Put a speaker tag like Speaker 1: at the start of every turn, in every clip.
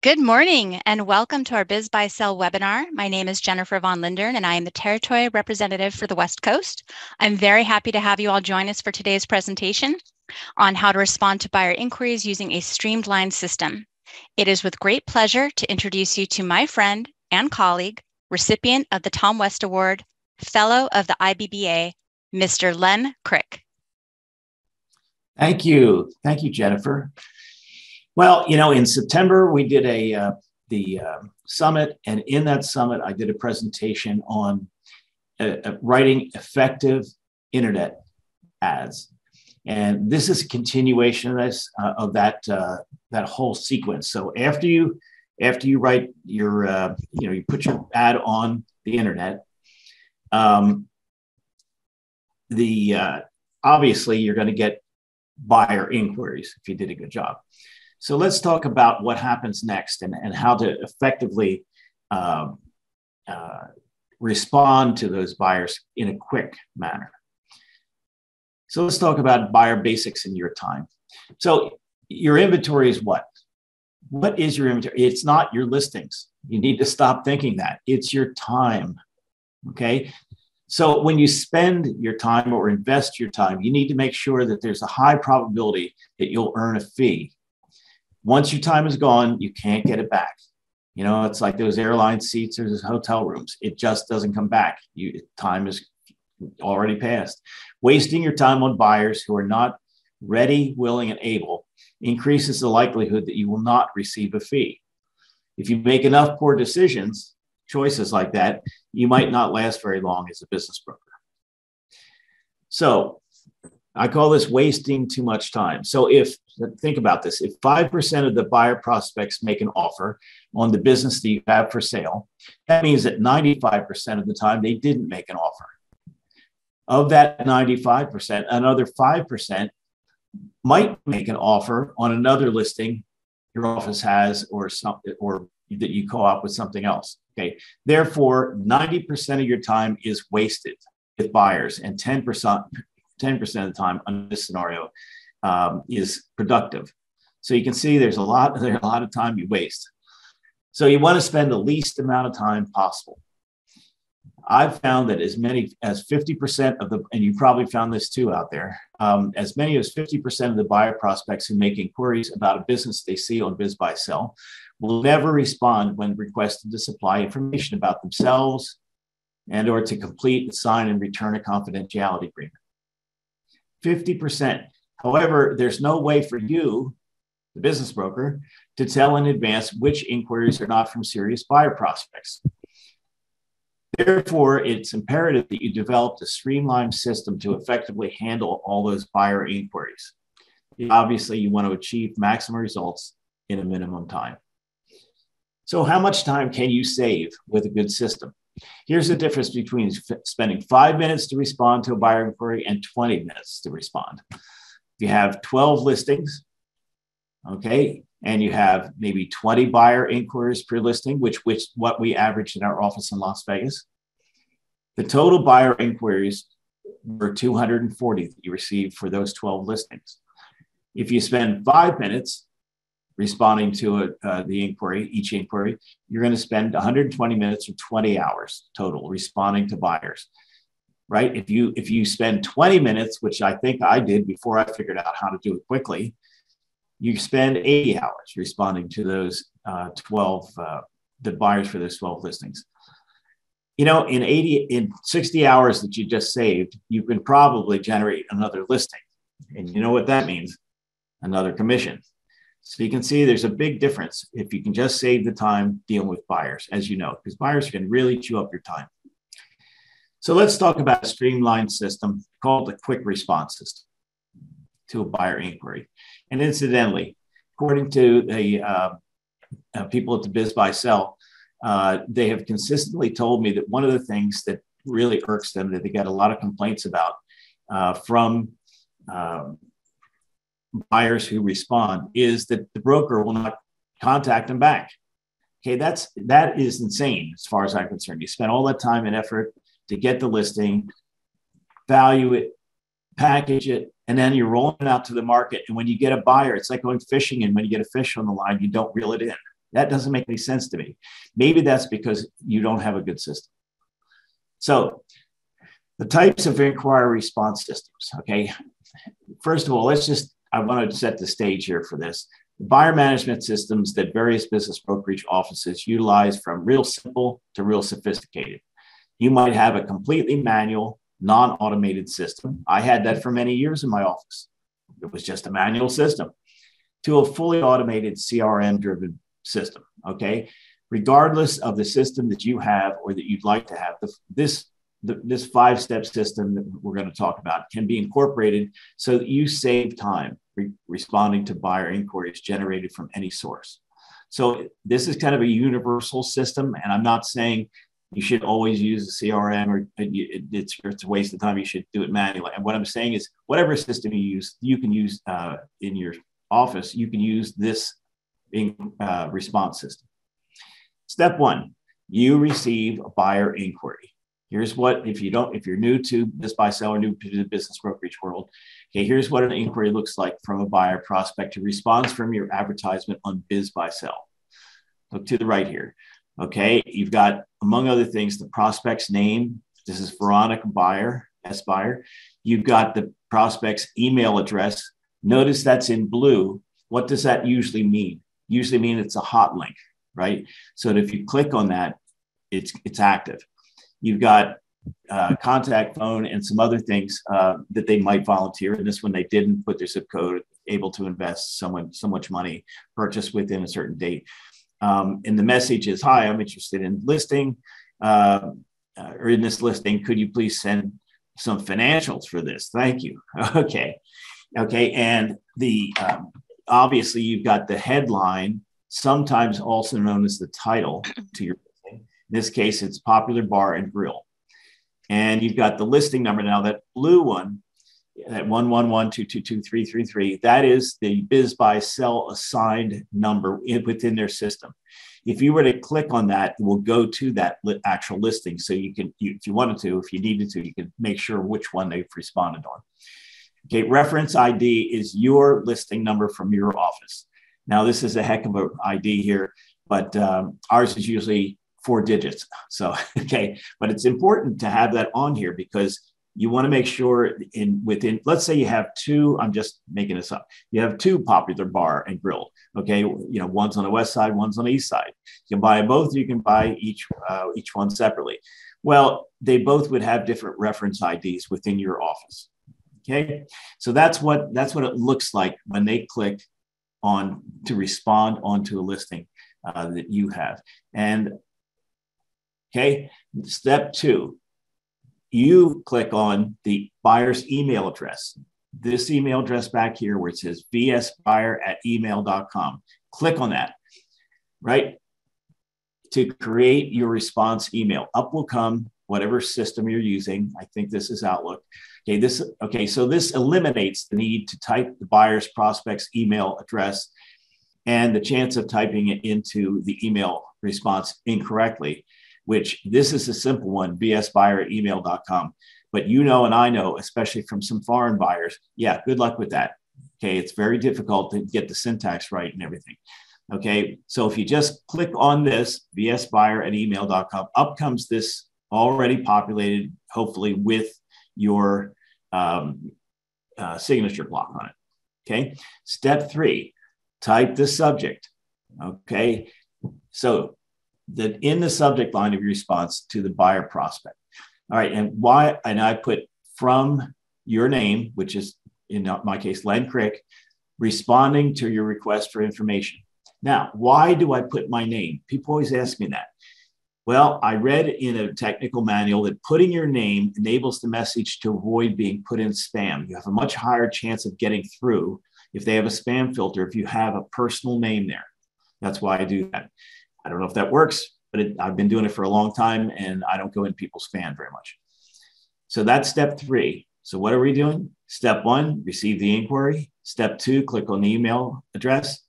Speaker 1: Good morning and welcome to our Biz Buy Sell webinar. My name is Jennifer Von Lindern and I am the Territory Representative for the West Coast. I'm very happy to have you all join us for today's presentation on how to respond to buyer inquiries using a streamlined system. It is with great pleasure to introduce you to my friend and colleague, recipient of the Tom West Award, fellow of the IBBA, Mr. Len Krick.
Speaker 2: Thank you. Thank you, Jennifer. Well, in September, we did the summit, and in that summit, I did a presentation on writing effective internet ads. And this is a continuation of this, that whole sequence. So after you write your, you put your ad on the internet, obviously you're going to get buyer inquiries if you did a good job. So let's talk about what happens next and how to effectively respond to those buyers in a quick manner. So let's talk about buyer basics in your time. So your inventory is what? What is your inventory? It's not your listings. You need to stop thinking that. It's your time, okay? So when you spend your time or invest your time, you need to make sure that there's a high probability that you'll earn a fee. Once your time is gone, you can't get it back. It's like those airline seats or those hotel rooms. It just doesn't come back. Time is already passed. Wasting your time on buyers who are not ready, willing, and able increases the likelihood that you will not receive a fee. If you make enough poor choices like that, you might not last very long as a business broker. So I call this wasting too much time. So think about this, if 5% of the buyer prospects make an offer on the business that you have for sale, that means that 95% of the time they didn't make an offer. Of that 95%, another 5% might make an offer on another listing your office has or something, or that you co-op with something else. Okay. Therefore, 90% of your time is wasted with buyers, and 10% of the time in this scenario is productive. So you can see there's a lot of time you waste. So you want to spend the least amount of time possible. I've found that as many as 50% of and you probably found this too out there, as many as 50% of the buyer prospects who make inquiries about a business they see on Biz Buy Sell will never respond when requested to supply information about themselves and or to complete, sign, and return a confidentiality agreement. 50%. However, there's no way for you, the business broker, to tell in advance which inquiries are not from serious buyer prospects. Therefore, it's imperative that you develop a streamlined system to effectively handle all those buyer inquiries. Obviously, you want to achieve maximum results in a minimum time. So how much time can you save with a good system? Here's the difference between spending 5 minutes to respond to a buyer inquiry and 20 minutes to respond. If you have 12 listings, okay, and you have maybe 20 buyer inquiries per listing, which what we averaged in our office in Las Vegas, the total buyer inquiries were 240 that you received for those 12 listings. If you spend 5 minutes responding to each inquiry, you're going to spend 120 minutes or 20 hours total responding to buyers, right? If you spend 20 minutes, which I think I did before I figured out how to do it quickly, you spend 80 hours responding to those the buyers for those 12 listings. In 60 hours that you just saved, you can probably generate another listing. And you know what that means? Another commission. So you can see there's a big difference if you can just save the time dealing with buyers, as you know, because buyers can really chew up your time. So let's talk about a streamlined system called the quick response system to a buyer inquiry. And incidentally, according to the people at the Biz Buy Sell, they have consistently told me that one of the things that really irks them, that they get a lot of complaints about from buyers who respond, is that the broker will not contact them back. Okay, that is insane as far as I'm concerned. You spend all that time and effort to get the listing, value it, package it, and then you're rolling it out to the market. And when you get a buyer, it's like going fishing, and when you get a fish on the line, you don't reel it in. That doesn't make any sense to me. Maybe that's because you don't have a good system. So the types of inquiry response systems, okay? First of all, I want to set the stage here for this. Buyer management systems that various business brokerage offices utilize from real simple to real sophisticated. You might have a completely manual, non-automated system. I had that for many years in my office. It was just a manual system, to a fully automated CRM-driven system, okay? Regardless of the system that you have or that you'd like to have, this 5-step system that we're going to talk about can be incorporated so that you save time responding to buyer inquiries generated from any source. So this is kind of a universal system, and I'm not saying you should always use a CRM or it's a waste of time. You should do it manually. And what I'm saying is whatever system you use, you can use in your office, you can use this response system. Step 1, you receive a buyer inquiry. Here's what, if you're new to this buy sell or new to the business brokerage world, okay, here's what an inquiry looks like from a buyer prospect who responds from your advertisement on Biz Buy Sell. Look to the right here. Okay, you've got, among other things, the prospect's name. This is Veronica Buyer, S Buyer. You've got the prospect's email address. Notice that's in blue. What does that usually mean? Usually mean it's a hot link, right? So that if you click on that, it's active. You've got contact phone and some other things that they might volunteer. And this one, they didn't put their zip code, able to invest so much money, purchase within a certain date. And the message is, hi, I'm interested in listing or in this listing. Could you please send some financials for this? Thank you. Okay. And the obviously you've got the headline, sometimes also known as the title to your listing. In this case, it's Popular Bar and Grill. And you've got the listing number. Now that blue one, that 111222333, that is the Biz Buy Sell assigned number within their system. If you were to click on that, it will go to that actual listing. So you can, if you wanted to, if you needed to, you can make sure which one they've responded on. Okay, reference ID is your listing number from your office. Now, this is a heck of an ID here, but ours is usually 4 digits. So, okay, but it's important to have that on here because you want to make sure within, let's say you have 2, I'm just making this up. You have 2 Popular Bar and Grill. Okay, one's on the west side, one's on the east side. You can buy both. You can buy each one separately. Well, they both would have different reference IDs within your office. Okay, so that's what it looks like when they click on to respond onto a listing that you have. And okay, step 2. You click on the buyer's email address. This email address back here where it says vsbuyer@email.com. Click on that, right? To create your response email. Up will come whatever system you're using. I think this is Outlook. Okay, so this eliminates the need to type the buyer's prospect's email address and the chance of typing it into the email response incorrectly, which this is a simple one, vsbuyer@email.com. But and I know, especially from some foreign buyers, yeah, good luck with that. Okay, it's very difficult to get the syntax right and everything. Okay, so if you just click on this, vsbuyer@email.com, up comes this already populated, hopefully with your signature block on it. Okay, step 3, type the subject. Okay, so that in the subject line of your response to the buyer prospect. All right, and I put from your name, which is in my case, Len Krick, responding to your request for information. Now, why do I put my name? People always ask me that. Well, I read in a technical manual that putting your name enables the message to avoid being put in spam. You have a much higher chance of getting through if they have a spam filter, if you have a personal name there. That's why I do that. I don't know if that works, but I've been doing it for a long time and I don't go in people's spam very much. So that's step 3. So what are we doing? Step 1, receive the inquiry. Step 2, click on the email address,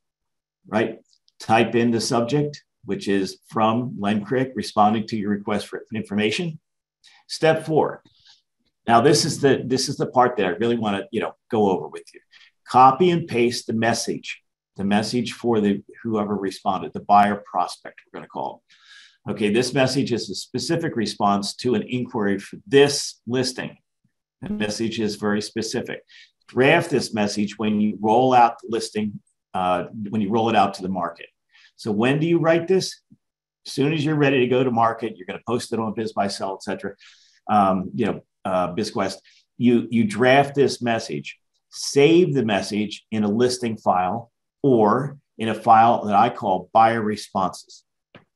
Speaker 2: right? Type in the subject, which is from Len Krick, responding to your request for information. Step 4. Now this is the part that I really want to go over with you. Copy and paste the message the message for the whoever responded, the buyer prospect, we're going to call it. Okay, this message is a specific response to an inquiry for this listing. The message is very specific. Draft this message when you roll out the listing, when you roll it out to the market. So when do you write this? As soon as you're ready to go to market, you're going to post it on BizBuySell, et cetera. BizQuest, you draft this message, save the message in a listing file or in a file that I call buyer responses.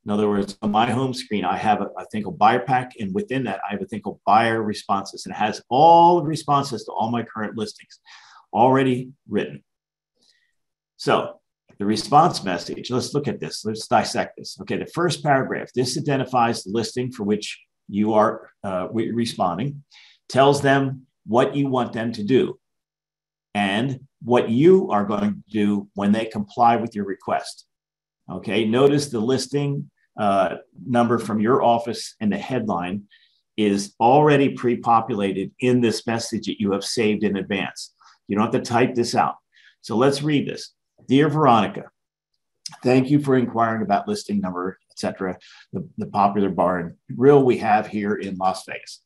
Speaker 2: In other words, on my home screen, I have a thing called buyer pack, and within that, I have a thing called buyer responses, and it has all the responses to all my current listings already written. So the response message, let's look at this. Let's dissect this. Okay, the first paragraph, this identifies the listing for which you are responding, tells them what you want them to do and what you are going to do when they comply with your request. Okay, notice the listing number from your office and the headline is already pre-populated in this message that you have saved in advance. You don't have to type this out. So let's read this. Dear Veronica, thank you for inquiring about listing number, etc., the popular bar and grill we have here in Las Vegas.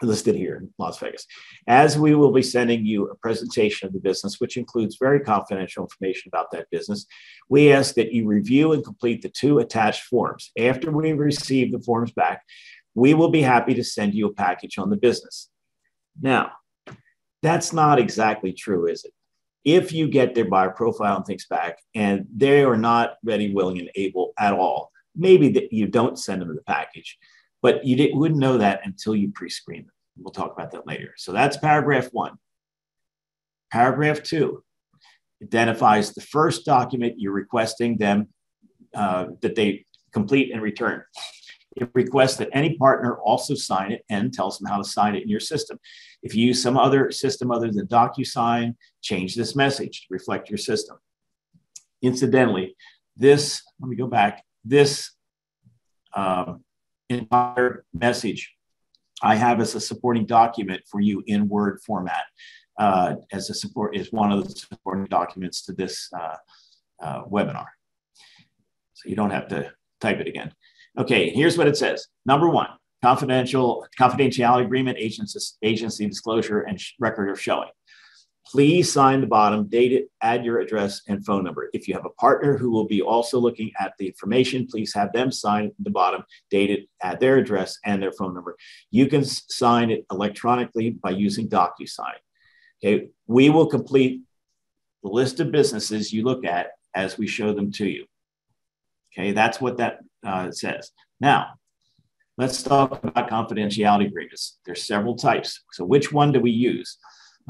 Speaker 2: Listed here in Las Vegas. As we will be sending you a presentation of the business, which includes very confidential information about that business, we ask that you review and complete the 2 attached forms. After we receive the forms back, we will be happy to send you a package on the business. Now, that's not exactly true, is it? If you get their buyer profile and things back and they are not ready, willing, and able at all, maybe that you don't send them the package. But you wouldn't know that until you pre-screen them. We'll talk about that later. So that's paragraph 1. Paragraph 2 identifies the first document you're requesting them that they complete and return. It requests that any partner also sign it and tells them how to sign it in your system. If you use some other system other than DocuSign, change this message to reflect your system. Incidentally, this, let me go back, this entire message I have as a supporting document for you in Word format as a support is one of the supporting documents to this webinar. So you don't have to type it again. Okay, here's what it says. Number 1, confidentiality agreement, agency disclosure, and record of showing. Please sign the bottom, date it, add your address and phone number. If you have a partner who will be also looking at the information, please have them sign the bottom, date it, add their address and their phone number. You can sign it electronically by using DocuSign. Okay, we will complete the list of businesses you look at as we show them to you. Okay, that's what that says. Now, let's talk about confidentiality agreements. There's several types. So which one do we use?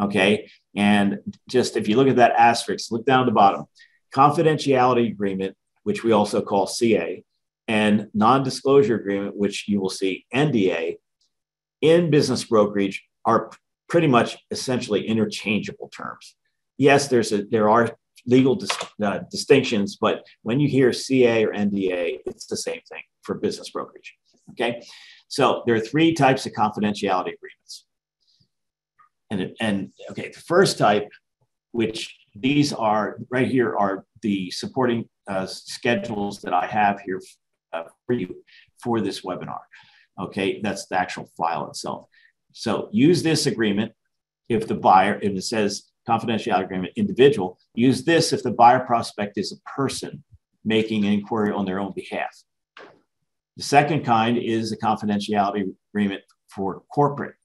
Speaker 2: Okay, and just if you look at that asterisk, look down at the bottom. Confidentiality agreement, which we also call CA, and non-disclosure agreement, which you will see NDA, in business brokerage are pretty much essentially interchangeable terms. Yes, there are legal distinctions, but when you hear CA or NDA, it's the same thing for business brokerage. Okay, so there are 3 types of confidentiality agreements. And okay, the first type, which these are right here, are the supporting schedules that I have here for you for this webinar. Okay, that's the actual file itself. So use this agreement if the buyer, if it says confidentiality agreement individual, use this if the buyer prospect is a person making an inquiry on their own behalf. The second kind is a confidentiality agreement for corporate.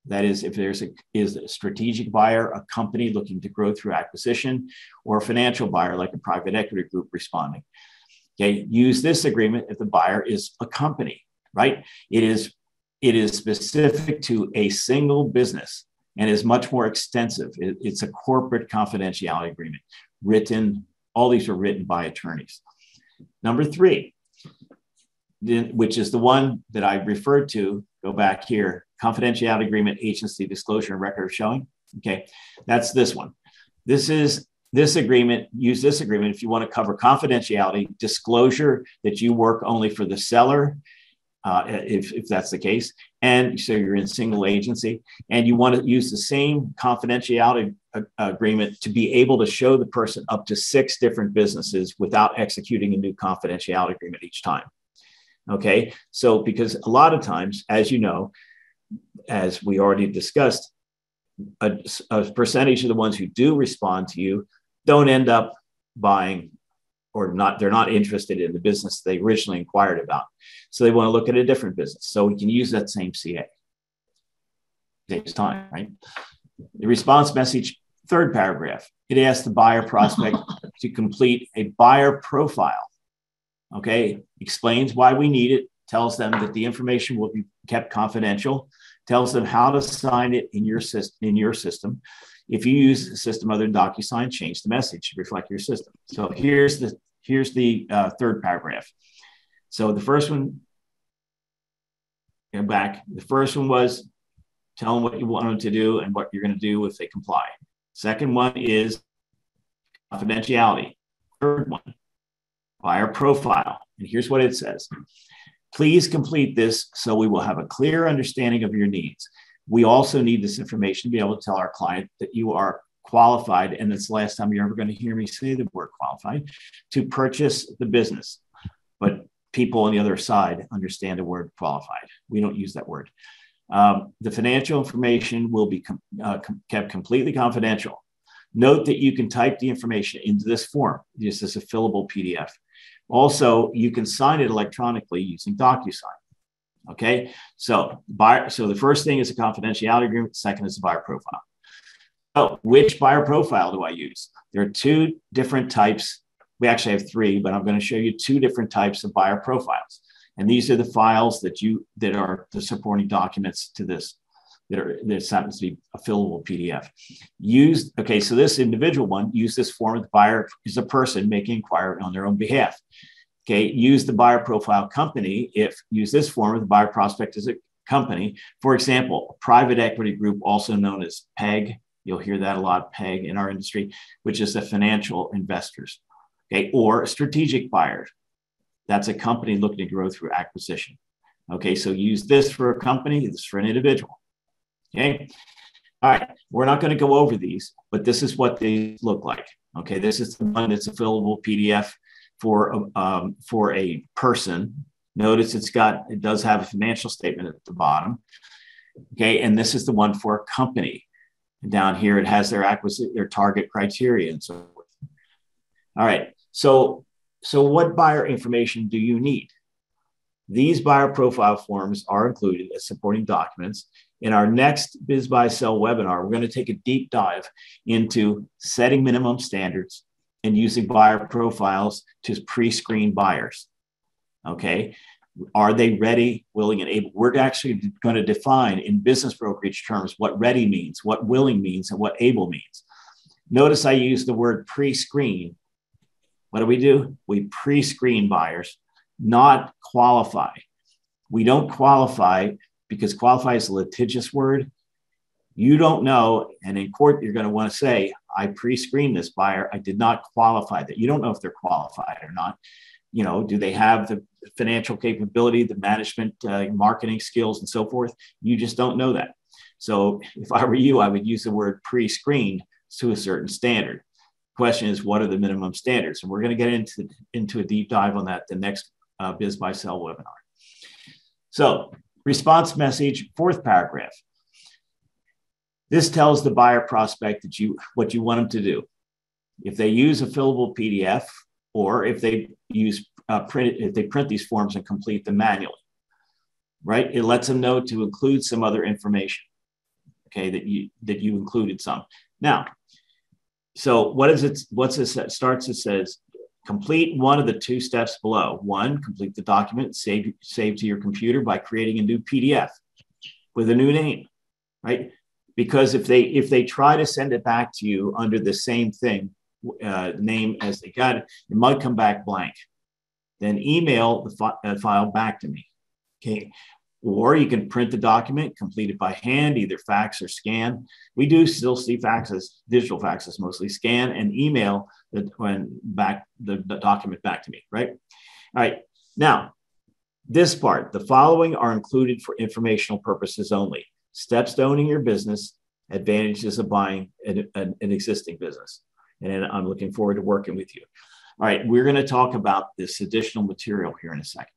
Speaker 2: That is, if there's a strategic buyer, a company looking to grow through acquisition, or a financial buyer like a private equity group responding. Okay, use this agreement if the buyer is a company, right? It is specific to a single business and is much more extensive. It's a corporate confidentiality agreement written. All these are written by attorneys. Number 3, which is the one that I referred to. Go back here. Confidentiality agreement, agency disclosure, and record of showing. Okay, that's this one. This is this agreement. Use this agreement if you want to cover confidentiality, disclosure that you work only for the seller, if that's the case, and so you're in single agency, and you want to use the same confidentiality agreement to be able to show the person up to 6 different businesses without executing a new confidentiality agreement each time. Okay, so because a lot of times, as you know, as we already discussed, a percentage of the ones who do respond to you don't end up buying, or not, they're not interested in the business they originally inquired about. So they want to look at a different business. So we can use that same CA. Takes time, right? The response message, 3rd paragraph, it asks the buyer prospect to complete a buyer profile. Okay, explains why we need it, tells them that the information will be kept confidential, tells them how to sign it in your system. If you use a system other than DocuSign, change the message to reflect your system. So here's the 3rd paragraph. So the first one, go back. The first one was tell them what you want them to do and what you're going to do if they comply. Second one is confidentiality. Third one, buyer profile. And here's what it says. Please complete this so we will have a clear understanding of your needs. We also need this information to be able to tell our client that you are qualified, and it's the last time you're ever going to hear me say the word qualified, to purchase the business. But people on the other side understand the word qualified. We don't use that word. The financial information will be kept completely confidential. Note that you can type the information into this form. This is a fillable PDF. Also, you can sign it electronically using DocuSign. Okay, so the first thing is a confidentiality agreement. Second is a buyer profile. So which buyer profile do I use? There are 2 different types. We actually have 3, but I'm going to show you 2 different types of buyer profiles. And these are the files that are the supporting documents to this, that happens to be a fillable PDF. Okay, so this individual one, use this form. The buyer is a person making inquiry on their own behalf. Okay, use the buyer profile company. Use this form, the buyer prospect is a company. For example, a private equity group, also known as PEG. You'll hear that a lot, PEG in our industry, which is the financial investors. Okay, or a strategic buyer. That's a company looking to grow through acquisition. Okay, so use this for a company, this for an individual. Okay, all right, we're not going to go over these, but this is what they look like. Okay, this is the one that's a fillable PDF for a person. Notice it does have a financial statement at the bottom. Okay, and this is the one for a company. And down here, it has their target criteria and so forth. All right, so what buyer information do you need? These buyer profile forms are included as supporting documents. In our next Biz Buy Sell webinar, we're going to take a deep dive into setting minimum standards and using buyer profiles to pre-screen buyers. Okay, are they ready, willing, and able? We're actually going to define in business brokerage terms what ready means, what willing means, and what able means. Notice I use the word pre-screen. What do? We pre-screen buyers, not qualify. We don't qualify because qualify is a litigious word. You don't know, and in court, you're going to want to say, I pre-screened this buyer. I did not qualify that. You don't know if they're qualified or not. You know, do they have the financial capability, the management, marketing skills, and so forth? You just don't know that. So if I were you, I would use the word pre-screened to a certain standard. Question is, what are the minimum standards? And we're going to get into a deep dive on that the next Biz Buy Sell webinar. So response message, 4th paragraph. This tells the buyer prospect that what you want them to do. If they use a fillable PDF, or if they use if they print these forms and complete them manually, right? It lets them know to include some other information. Okay, that you included some. Now, so what is it? What's this? It starts. It says complete one of the 2 steps below. 1, complete the document, save to your computer by creating a new PDF with a new name, right? Because if they try to send it back to you under the same thing, name as they got it, it might come back blank. Then email the file back to me. Okay. Or you can print the document, complete it by hand, either fax or scan. We do still see faxes, digital faxes mostly, scan and email the document back to me, right? All right. Now, This part, the following are included for informational purposes only. Steps to owning your business, advantages of buying an existing business. And I'm looking forward to working with you. All right, we're going to talk about this additional material here in a second.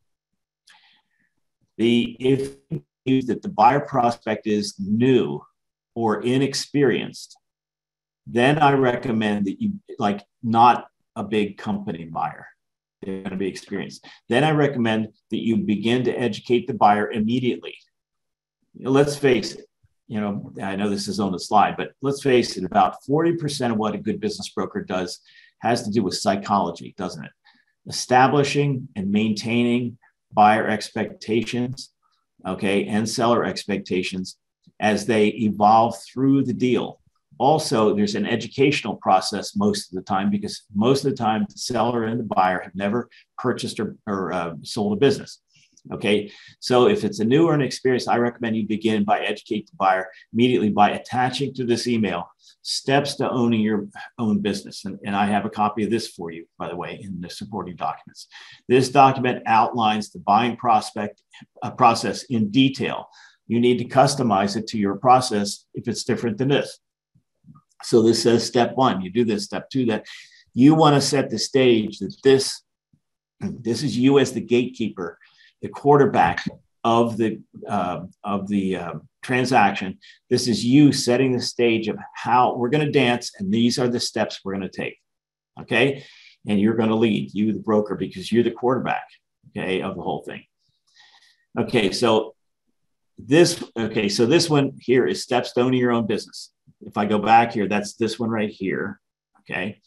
Speaker 2: If that the buyer prospect is new or inexperienced, then I recommend that you, like, not a big company buyer. They're going to be experienced. Then I recommend that you begin to educate the buyer immediately. Let's face it, I know this is on the slide, but let's face it, about 40% of what a good business broker does has to do with psychology, doesn't it? Establishing and maintaining buyer expectations, okay, and seller expectations as they evolve through the deal. Also, there's an educational process most of the time, because most of the time the seller and the buyer have never purchased or sold a business. Okay, so if it's a new or an experienced, I recommend you begin by educate the buyer immediately by attaching to this email steps to owning your own business. And I have a copy of this for you, by the way, in the supporting documents. This document outlines the buying process in detail. You need to customize it to your process if it's different than this. So this says step one, you do this, step two, that you want to set the stage that this is you as the gatekeeper, the quarterback of the transaction. This is you setting the stage of how we're going to dance, and these are the steps we're going to take. Okay, and you're going to lead, you the broker, because you're the quarterback, okay, of the whole thing. Okay, so this one here is steps to owning your own business. If I go back here, that's this one right here. Okay.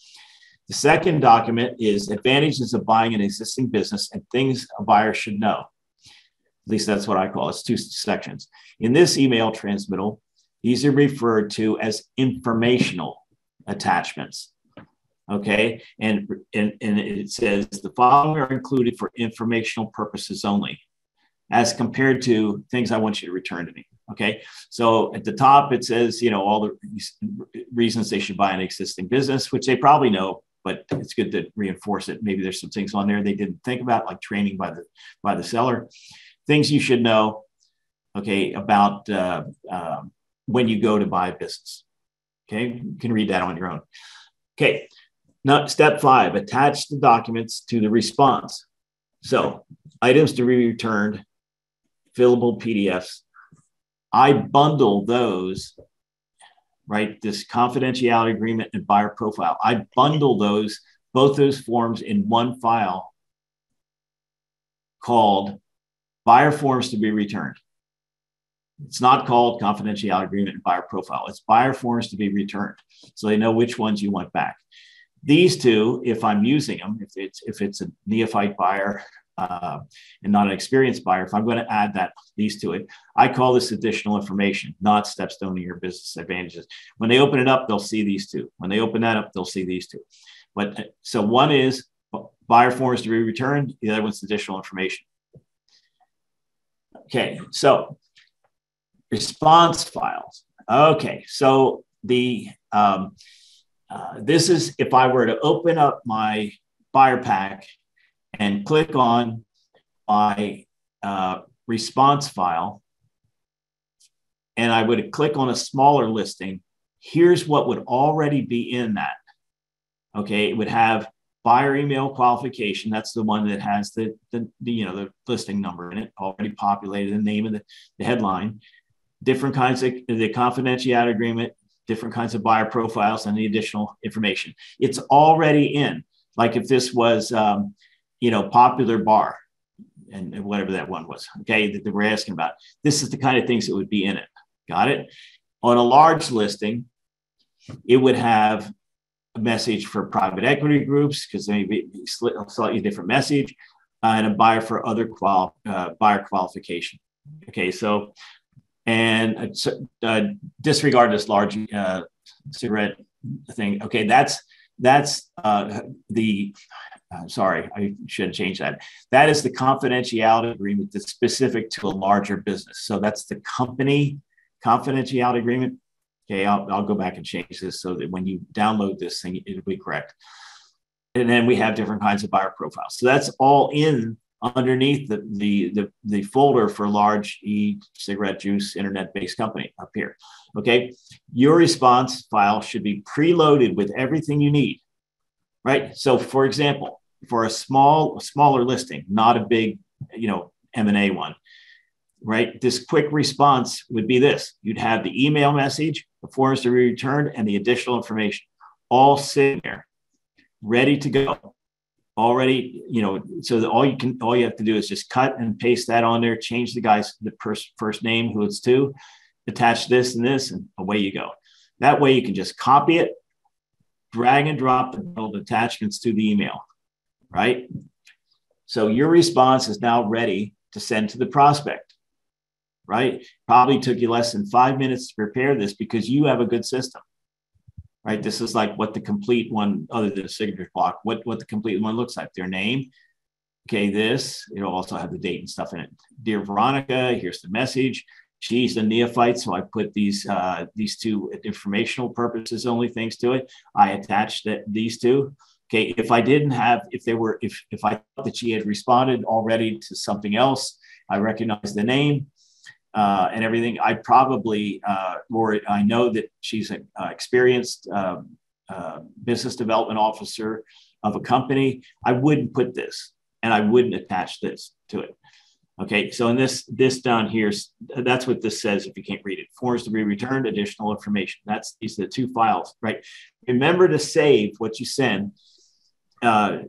Speaker 2: The second document is advantages of buying an existing business and things a buyer should know. At least that's what I call it. It's two sections. In this email transmittal, these are referred to as informational attachments. Okay. And it says the following are included for informational purposes only, as compared to things I want you to return to me. Okay. So at the top, it says, all the reasons they should buy an existing business, which they probably know, but it's good to reinforce it. Maybe there's some things on there they didn't think about, like training by the seller. Things you should know, okay, about when you go to buy a business. Okay, you can read that on your own. Okay, now step 5, attach the documents to the response. So items to be returned, fillable PDFs. I bundle those, right? This confidentiality agreement and buyer profile. I bundle both those forms in one file called buyer forms to be returned. It's not called confidentiality agreement and buyer profile. It's buyer forms to be returned, so they know which ones you want back. These two, if I'm using them, if it's a neophyte buyer and not an experienced buyer, if I'm going to add these to it, I call this additional information, not steps to owning your business advantages. When they open it up, they'll see these two. When they open that up, they'll see these two. But so one is buyer forms to be returned. The other one's additional information. Okay, so response files. Okay, so this is if I were to open up my buyer pack and click on my response file, and I would click on a smaller listing, here's what would already be in that. Okay, it would have buyer email qualification. That's the one that has the listing number in it, already populated, the name of the headline, different kinds of the confidentiality agreement, different kinds of buyer profiles, and the additional information. It's already in. Like if this was, popular bar and whatever that one was, okay, that we're asking about. This is the kind of things that would be in it. Got it? On a large listing, it would have a message for private equity groups, because they may be a slightly different message, and a buyer for other buyer qualification. Okay, so, and disregard this large cigarette thing. Okay, sorry, I should have changed that. That is the confidentiality agreement that's specific to a larger business. So that's the company confidentiality agreement. Okay, I'll go back and change this so that when you download this thing, it'll be correct. And then we have different kinds of buyer profiles. So that's all in underneath the folder for large e-cigarette juice internet-based company up here. Okay, your response file should be preloaded with everything you need, right? So, for example, for a smaller listing, not a big, M&A one, right? This quick response would be this: you'd have the email message, the forms to be returned, and the additional information all sitting there, ready to go. Already, so that all you have to do is just cut and paste that on there, change the first name, who it's to, attach this and this, and away you go. That way you can just copy it, drag and drop the attachments to the email, right? So your response is now ready to send to the prospect, right? Probably took you less than 5 minutes to prepare this because you have a good system. Right, this is like what the complete one, other than a signature block, what the complete one looks like. Their name, okay, this, it'll also have the date and stuff in it. Dear Veronica, here's the message. She's a neophyte, so I put these two informational purposes only things to it. I attached these two. Okay, if I thought that she had responded already to something else, I recognize the name. And everything, I probably, or I know that she's an experienced business development officer of a company. I wouldn't put this, and I wouldn't attach this to it. Okay, so in this down here, that's what this says if you can't read it. Forms to be returned, additional information. These are the two files, right? Remember to save what you send.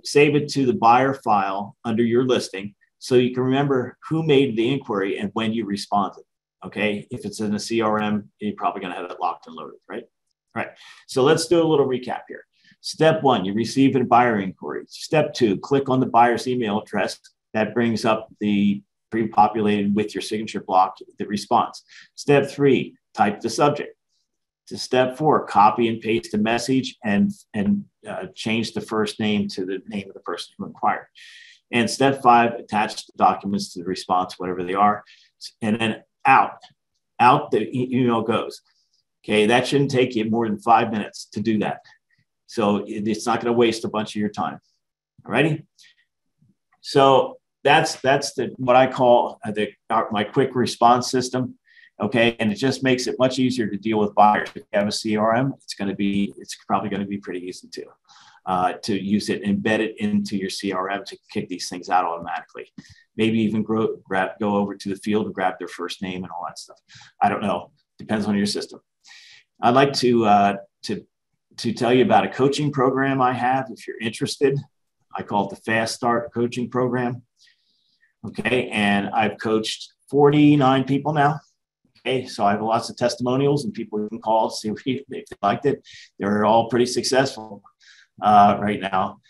Speaker 2: Save it to the buyer file under your listing, so you can remember who made the inquiry and when you responded, okay? If it's in a CRM, you're probably gonna have it locked and loaded, right? All right, so let's do a little recap here. Step 1, you receive a buyer inquiry. Step 2, click on the buyer's email address. That brings up the pre-populated with your signature block, the response. Step 3, type the subject. To step 4, copy and paste the message and change the first name to the name of the person who inquired. And step 5, attach the documents to the response, whatever they are, and then out the email goes. Okay, that shouldn't take you more than 5 minutes to do that. So it's not going to waste a bunch of your time. All righty. So that's what I call my quick response system. Okay, and it just makes it much easier to deal with buyers. If you have a CRM, it's probably going to be pretty easy to use it, embed it into your CRM to kick these things out automatically. Maybe even go over to the field and grab their first name and all that stuff. I don't know. Depends on your system. I'd like to tell you about a coaching program I have if you're interested. I call it the Fast Start Coaching Program. Okay, and I've coached 49 people now. Okay, so I have lots of testimonials and people you can call to see if they liked it. They're all pretty successful right now.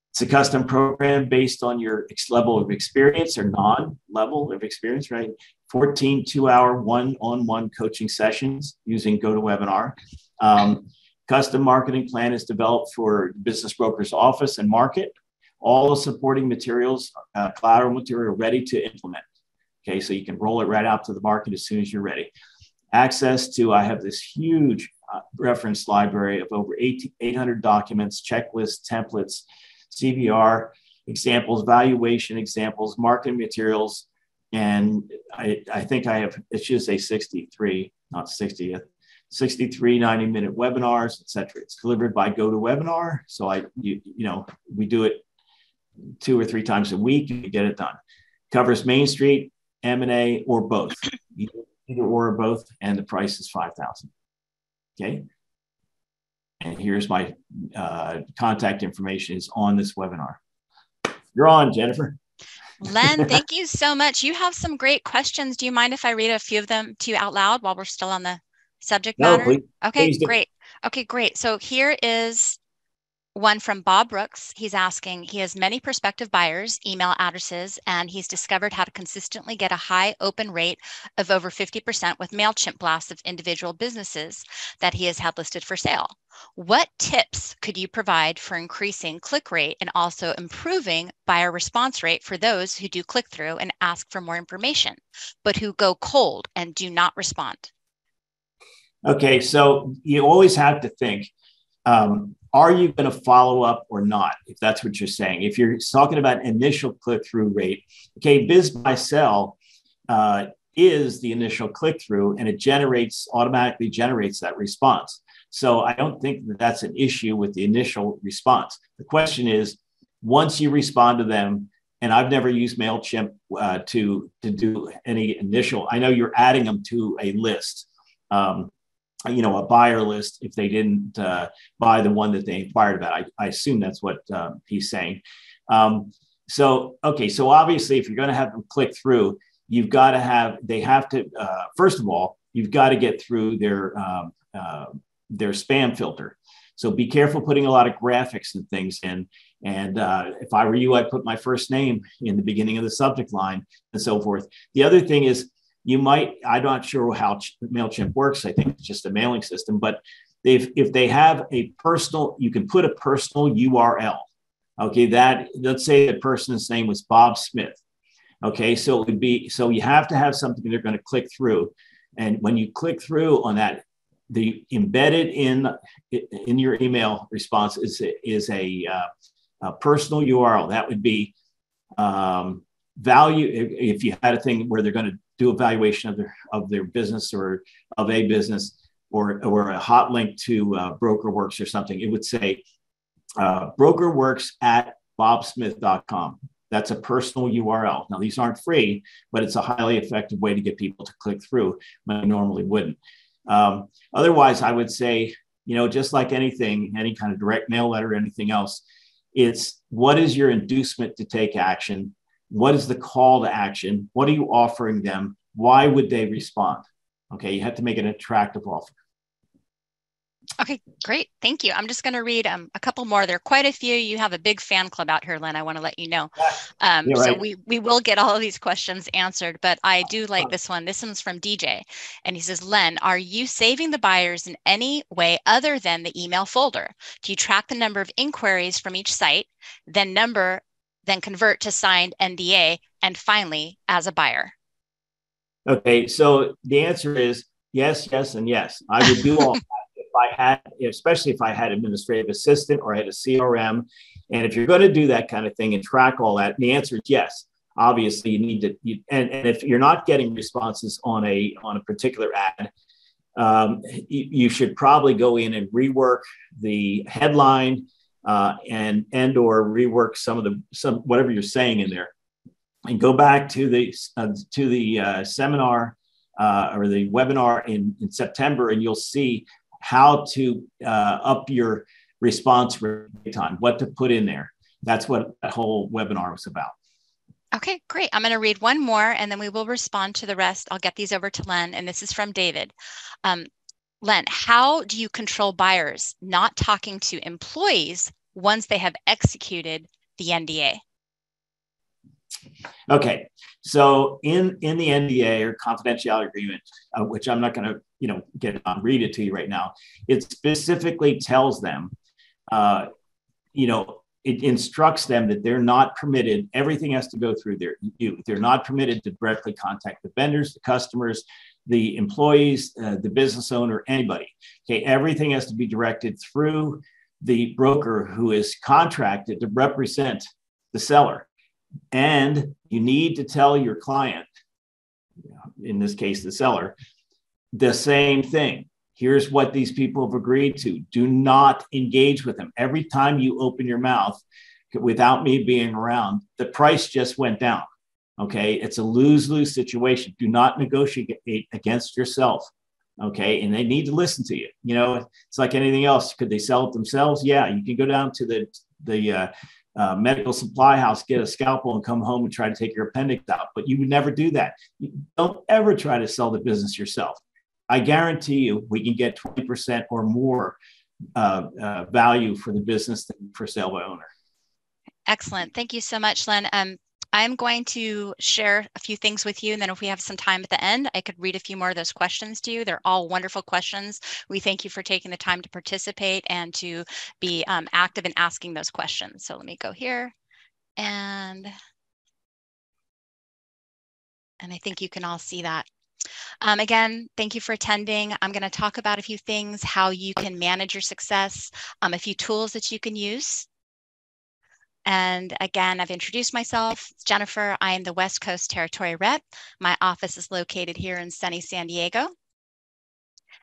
Speaker 2: It's a custom program based on your level of experience or non-level of experience, right? 14 2-hour one-on-one coaching sessions using GoToWebinar. Custom marketing plan is developed for business broker's office and market. All the supporting materials, collateral material ready to implement. Okay, so you can roll it right out to the market as soon as you're ready. Access to, I have this huge reference library of over 800 documents, checklists, templates, CVR, examples, valuation examples, marketing materials, and I think I have, it should say 63, not 60, 63 90-minute webinars, etc. It's delivered by GoToWebinar, so we do it 2 or 3 times a week and you get it done. Covers Main Street, M&A, or both, either or both, and the price is $5,000. Okay, and here's my contact information is on this webinar. You're on, Jennifer.
Speaker 1: Len, thank you so much. You have some great questions. Do you mind if I read a few of them to you out loud while we're still on the subject matter?
Speaker 2: Please,
Speaker 1: okay,
Speaker 2: please
Speaker 1: great. Okay, great. So here is one from Bob Brooks. He's asking, he has many prospective buyers, email addresses, and he's discovered how to consistently get a high open rate of over 50% with MailChimp blasts of individual businesses that he has had listed for sale. What tips could you provide for increasing click rate and also improving buyer response rate for those who do click through and ask for more information, but who go cold and do not respond?
Speaker 2: Okay, so you always have to think, are you going to follow up or not? If that's what you're saying. If you're talking about initial click-through rate, okay, Biz by Sell is the initial click-through, and it automatically generates that response. So I don't think that that's an issue with the initial response. The question is, once you respond to them, and I've never used MailChimp to do any initial, I know you're adding them to a list, a buyer list if they didn't buy the one that they inquired about. I assume that's what he's saying. So obviously if you're going to have them click through, first of all, you've got to get through their spam filter. So be careful putting a lot of graphics and things in. And if I were you, I'd put my first name in the beginning of the subject line and so forth. The other thing is, I'm not sure how MailChimp works. I think it's just a mailing system, but if they have a personal, you can put a personal URL. Okay, let's say the person's name was Bob Smith. Okay, so you have to have something they're going to click through. And when you click through on that, the embedded in your email response is a personal URL. That would be value. If you had a thing where they're going to do a valuation of their business or of a business, or a hot link to BrokerWorks or something, it would say BrokerWorks@bobsmith.com. That's a personal URL. Now, these aren't free, but it's a highly effective way to get people to click through when they normally wouldn't. Otherwise, I would say, just like anything, any kind of direct mail letter or anything else, it's what is your inducement to take action? What is the call to action? What are you offering them? Why would they respond? Okay, you have to make an attractive offer.
Speaker 1: Okay, great. Thank you. I'm just going to read a couple more. There are quite a few. You have a big fan club out here, Len. I want to let you know.
Speaker 2: Right.
Speaker 1: So we will get all of these questions answered, but I do like this one. This one's from DJ. And he says, Len, are you saving the buyers in any way other than the email folder? Do you track the number of inquiries from each site, then convert to signed NDA, and finally as a buyer?
Speaker 2: Okay, so the answer is yes, yes, and yes. I would do all that. Especially if I had administrative assistant or I had a CRM. And if you're going to do that kind of thing and track all that, the answer is yes. Obviously, you need to, and if you're not getting responses on a particular ad, you should probably go in and rework the headline and or rework some whatever you're saying in there, and go back to the seminar or the webinar in September, and you'll see how to up your response time, what to put in there. That's what that whole webinar was about.
Speaker 1: Okay, great. I'm going to read one more and then we will respond to the rest. I'll get these over to Len, and this is from David. Len, how do you control buyers not talking to employees once they have executed the NDA?
Speaker 2: Okay, so in the NDA or confidentiality agreement, which I'm not going to read it to you right now, it specifically tells them, it instructs them that they're not permitted. Everything has to go through you. They're not permitted to directly contact the vendors, the customers, the employees, the business owner, anybody. Okay, everything has to be directed through the broker who is contracted to represent the seller. And you need to tell your client, in this case, the seller, the same thing. Here's what these people have agreed to. Do not engage with them. Every time you open your mouth without me being around, the price just went down. Okay, it's a lose-lose situation. Do not negotiate against yourself. Okay, and they need to listen to you. It's like anything else. Could they sell it themselves? Yeah, you can go down to the medical supply house, get a scalpel, and come home and try to take your appendix out. But you would never do that. You don't ever try to sell the business yourself. I guarantee you we can get 20% or more value for the business than for sale by owner.
Speaker 1: Excellent. Thank you so much, Len. I'm going to share a few things with you, and then if we have some time at the end, I could read a few more of those questions to you. They're all wonderful questions. We thank you for taking the time to participate and to be active in asking those questions. So let me go here, and I think you can all see that. Again, thank you for attending. I'm going to talk about a few things, how you can manage your success, a few tools that you can use. And again, I've introduced myself. It's Jennifer. I am the West Coast Territory Rep. My office is located here in sunny San Diego.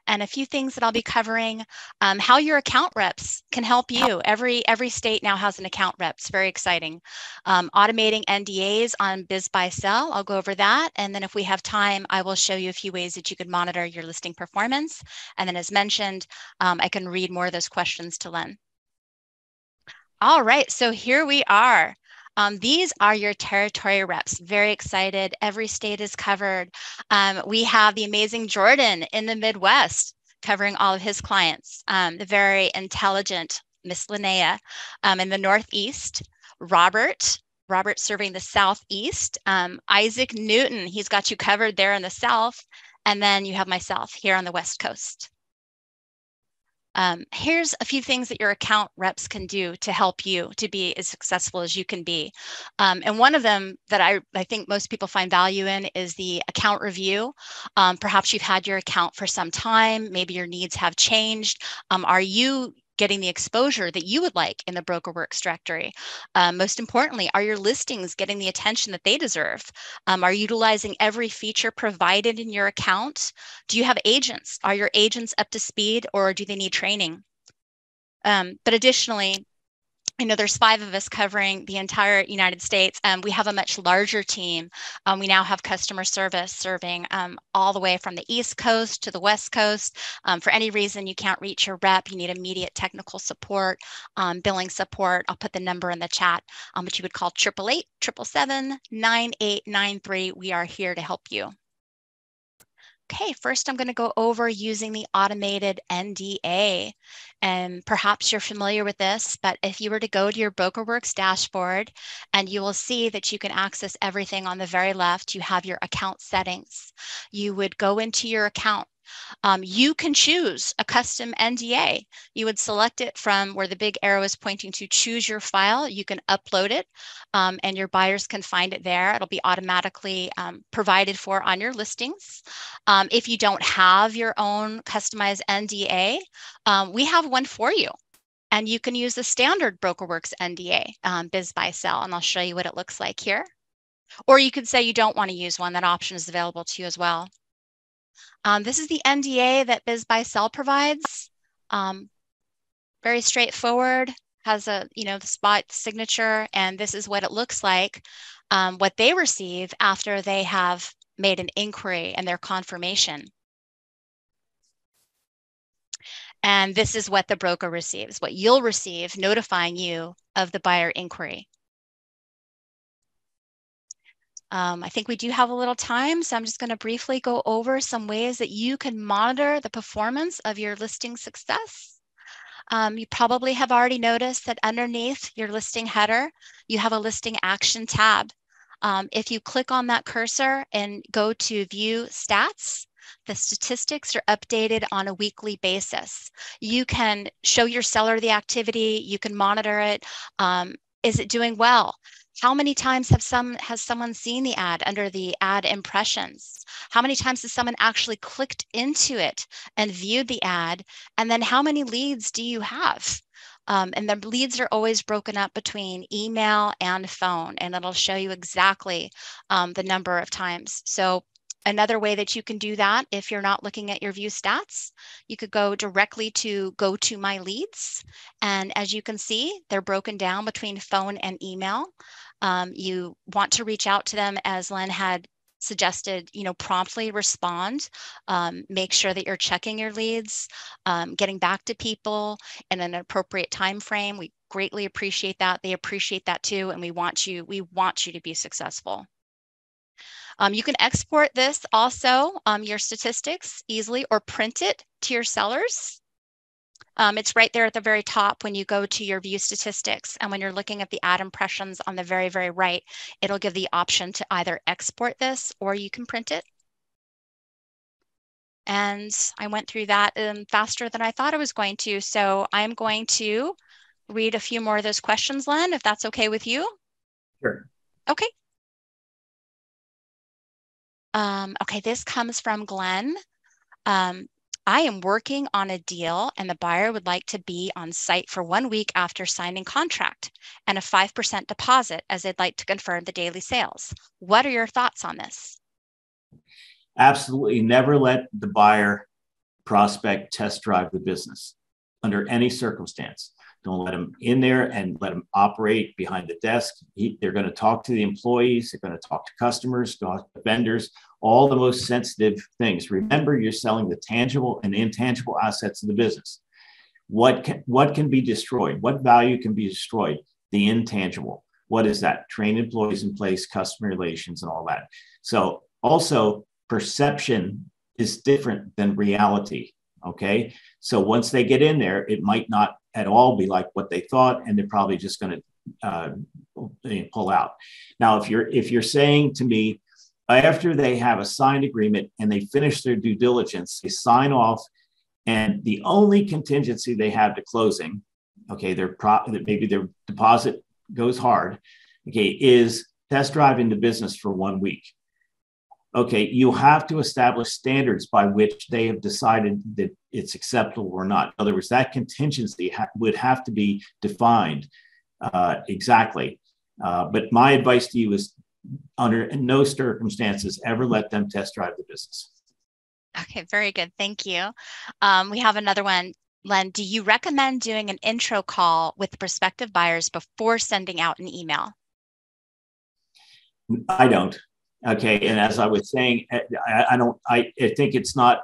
Speaker 1: And a few things that I'll be covering, how your account reps can help you. Every state now has an account rep. It's very exciting. Automating NDAs on Biz Buy Sell, I'll go over that. And then if we have time, I will show you a few ways that you could monitor your listing performance. And then as mentioned, I can read more of those questions to Len. All right, so here we are. These are your territory reps. Very excited. Every state is covered. We have the amazing Jordan in the Midwest covering all of his clients. The very intelligent Miss Linnea in the Northeast. Robert serving the Southeast. Isaac Newton, he's got you covered there in the South. And then you have myself here on the West Coast. Here's a few things that your account reps can do to help you to be as successful as you can be. And one of them that I think most people find value in is the account review. Perhaps you've had your account for some time. Maybe your needs have changed. Are you getting the exposure that you would like in the BrokerWorks directory? Most importantly, are your listings getting the attention that they deserve? Are you utilizing every feature provided in your account? Do you have agents? Are your agents up to speed or do they need training? But additionally, I know there's 5 of us covering the entire United States. We have a much larger team. We now have customer service serving all the way from the East Coast to the West Coast. For any reason you can't reach your rep, you need immediate technical support, billing support. I'll put the number in the chat, but you would call 888-777-9893. We are here to help you. Okay, first I'm going to go over using the automated NDA. And perhaps you're familiar with this, but if you were to go to your BrokerWorks dashboard, and you will see that you can access everything on the very left, you have your account settings. You would go into your account. You can choose a custom NDA. You would select it from where the big arrow is pointing to choose your file. You can upload it and your buyers can find it there. It'll be automatically provided for on your listings. If you don't have your own customized NDA, we have one for you. And you can use the standard BrokerWorks NDA, Biz Buy Sell, and I'll show you what it looks like here. Or you could say you don't want to use one. That option is available to you as well. This is the NDA that Biz Buy Sell provides. Very straightforward, has a, the spot signature, and this is what it looks like, what they receive after they have made an inquiry and their confirmation. And this is what the broker receives, what you'll receive notifying you of the buyer inquiry. I think we do have a little time, so I'm just going to briefly go over some ways that you can monitor the performance of your listing success. You probably have already noticed that underneath your listing header, you have a listing action tab. If you click on that cursor and go to view stats, the statistics are updated on a weekly basis. You can show your seller the activity, you can monitor it. Is it doing well? How many times has someone seen the ad under the ad impressions? How many times has someone actually clicked into it and viewed the ad? And then how many leads do you have? And the leads are always broken up between email and phone, and it'll show you exactly the number of times. So another way that you can do that, if you're not looking at your view stats, you could go directly to go to my leads. And as you can see, they're broken down between phone and email. You want to reach out to them, as Len had suggested, promptly respond, make sure that you're checking your leads, getting back to people in an appropriate time frame. We greatly appreciate that. They appreciate that too, and we want you to be successful. You can export this also, your statistics easily, or print it to your sellers. It's right there at the very top when you go to your view statistics, and when you're looking at the ad impressions on the very, very right, it'll give the option to either export this or you can print it. And I went through that faster than I thought I was going to, so I'm going to read a few more of those questions, Len, if that's okay with you.
Speaker 2: Sure.
Speaker 1: Okay. Okay, this comes from Glenn. Um, I am working on a deal and the buyer would like to be on site for 1 week after signing contract and a 5% deposit as they'd like to confirm the daily sales. What are your thoughts on this?
Speaker 2: Absolutely never let the buyer prospect test drive the business under any circumstance. Don't let them in there and let them operate behind the desk. They're going to talk to the employees. They're going to talk to customers, talk to vendors, all the most sensitive things. Remember, you're selling the tangible and intangible assets of the business. What can be destroyed? What value can be destroyed? The intangible. What is that? Train employees in place, customer relations, and all that. So also, perception is different than reality. Okay. So once they get in there, it might not at all be like what they thought, and they're probably just going to pull out. Now, if you're saying to me, after they have a signed agreement and they finish their due diligence, they sign off, and the only contingency they have to closing, okay, maybe their deposit goes hard, okay, is test driving the business for 1 week. Okay, you have to establish standards by which they have decided that it's acceptable or not. In other words, that contingency would have to be defined exactly. But my advice to you is, under no circumstances, ever let them test drive the business.
Speaker 1: Okay, very good. Thank you. We have another one. Len, do you recommend doing an intro call with prospective buyers before sending out an email?
Speaker 2: I don't. Okay. And as I was saying, I think it's not,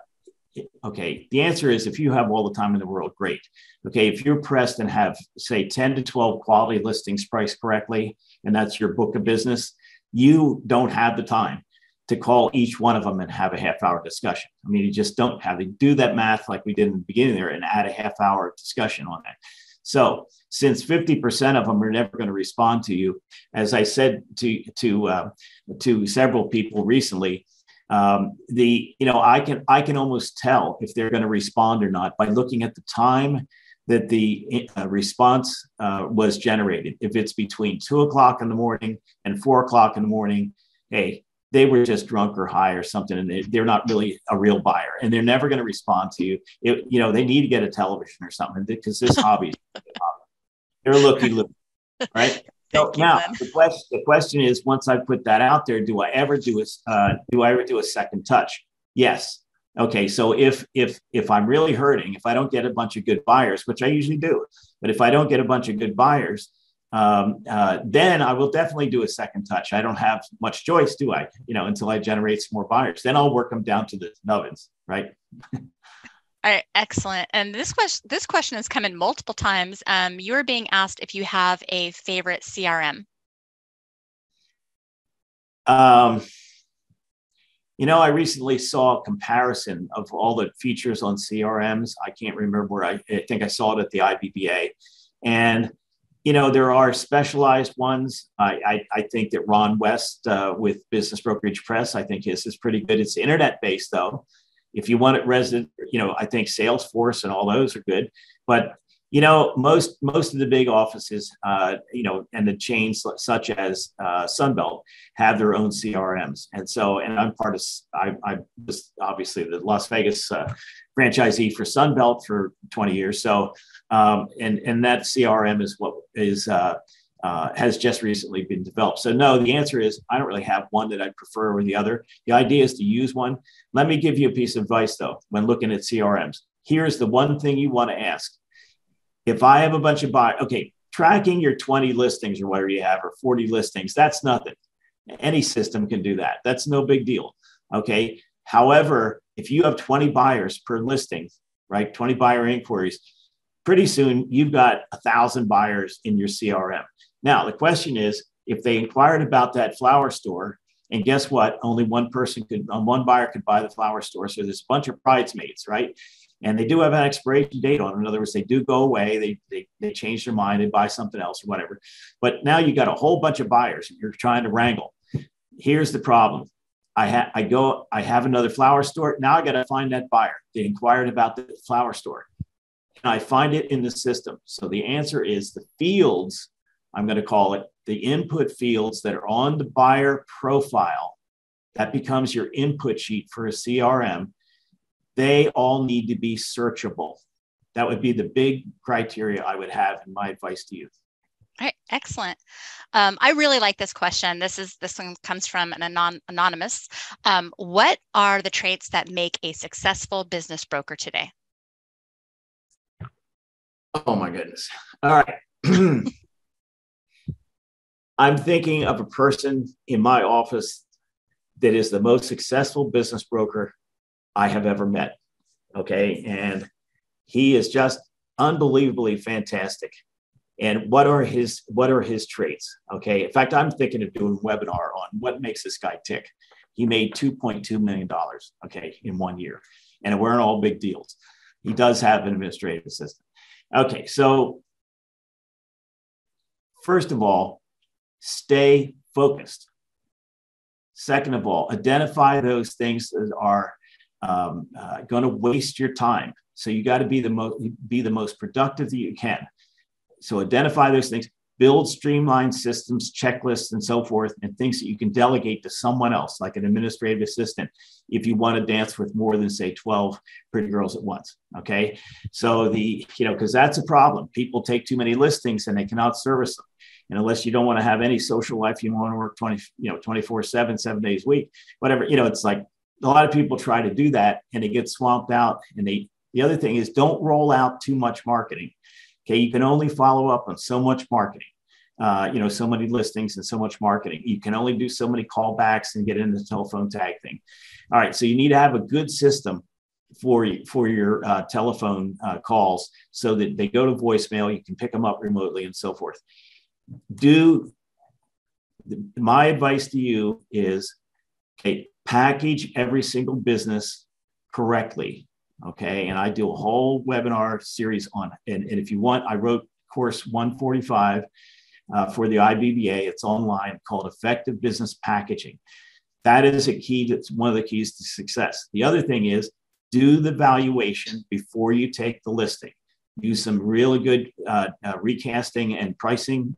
Speaker 2: okay. The answer is, if you have all the time in the world, great. Okay. If you're pressed and have, say, 10 to 12 quality listings priced correctly, and that's your book of business, you don't have the time to call each one of them and have a half-hour discussion. I mean, you just don't have to do that math like we did in the beginning there and add a half-hour discussion on that. So since 50% of them are never going to respond to you, as I said to several people recently, I can almost tell if they're going to respond or not by looking at the time that the response was generated. If it's between 2 o'clock in the morning and 4 o'clock in the morning, hey, they were just drunk or high or something, and they're not really a real buyer, and they're never going to respond to you. They need to get a television or something, because this hobby, they're looky, right? So now the question is, once I put that out there, do I ever do a second touch? Yes. Okay. So if I'm really hurting, if I don't get a bunch of good buyers, which I usually do, but if I don't get a bunch of good buyers, then I will definitely do a second touch. I don't have much choice, do I? Until I generate some more buyers, then I'll work them down to the nubbins, right?
Speaker 1: All right, excellent. And this question has come in multiple times. You're being asked if you have a favorite CRM.
Speaker 2: I recently saw a comparison of all the features on CRMs. I can't remember where. I think I saw it at the IBBA, and there are specialized ones. I think that Ron West with Business Brokerage Press, I think his is pretty good. It's internet based though. If you want it resident, I think Salesforce and all those are good. But most of the big offices, and the chains such as Sunbelt have their own CRMs. And so, and I'm just obviously the Las Vegas franchisee for Sunbelt for 20 years. So, and that CRM is what has just recently been developed. So no, the answer is I don't really have one that I prefer or the other. The idea is to use one. Let me give you a piece of advice though, when looking at CRMs. Here's the one thing you want to ask. If I have a bunch of buyers, okay, tracking your 20 listings or whatever you have, or 40 listings, that's nothing. Any system can do that. That's no big deal. Okay. However, if you have 20 buyers per listing, right, 20 buyer inquiries, pretty soon you've got 1,000 buyers in your CRM. Now, the question is, if they inquired about that flower store, and guess what? Only one buyer could buy the flower store. So there's a bunch of bridesmaids, right? And they do have an expiration date on it. In other words, they do go away. They change their mind. They buy something else or whatever. But now you got a whole bunch of buyers and you're trying to wrangle. Here's the problem. I have another flower store. Now I got to find that buyer. They inquired about the flower store. And I find it in the system. So the answer is the fields, I'm going to call it the input fields that are on the buyer profile That becomes your input sheet for a CRM. They all need to be searchable. That would be the big criteria I would have in my advice to you.
Speaker 1: All right, excellent. I really like this question. This one comes from an anonymous. What are the traits that make a successful business broker today?
Speaker 2: Oh my goodness. All right. I'm thinking of a person in my office that is the most successful business broker I have ever met. Okay. And he is just unbelievably fantastic. And what are his traits? Okay. In fact, I'm thinking of doing a webinar on what makes this guy tick. He made $2.2 million, okay, in 1 year. And it weren't all big deals. He does have an administrative assistant. Okay. So first of all, stay focused. Second of all, identify those things that are going to waste your time. So you got to be the most productive that you can. So identify those things, build streamlined systems, checklists, and so forth, and things that you can delegate to someone else, like an administrative assistant, if you want to dance with more than, say, 12 pretty girls at once. Okay. So because that's a problem. People take too many listings and they cannot service them. And unless you don't want to have any social life, you want to work 24/7, 7 days a week, whatever, it's like a lot of people try to do that and they get swamped out. And the other thing is, don't roll out too much marketing. Okay. You can only follow up on so much marketing, so many listings and so much marketing. You can only do so many callbacks and get into the telephone tag thing. All right. So you need to have a good system for your telephone calls so that they go to voicemail, you can pick them up remotely and so forth. My advice to you is, okay, package every single business correctly. Okay. And I do a whole webinar series on it. And if you want, I wrote course 145 for the IBBA. It's online, called Effective Business Packaging. That is a key. That's one of the keys to success. The other thing is, do the valuation before you take the listing. Use some really good recasting and pricing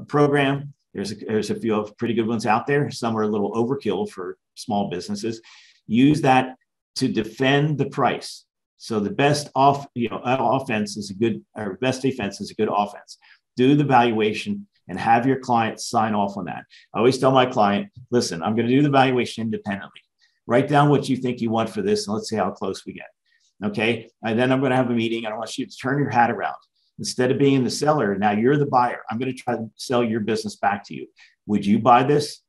Speaker 2: program. There's a few of pretty good ones out there. Some are a little overkill for small businesses. Use that to defend the price. So the best offense is best defense is a good offense. Do the valuation and have your client sign off on that. I always tell my client, listen, I'm going to do the valuation independently. Write down what you think you want for this, and let's see how close we get. Okay. And then I'm going to have a meeting. I want you to turn your hat around. Instead of being the seller, now you're the buyer. I'm going to try to sell your business back to you. Would you buy this?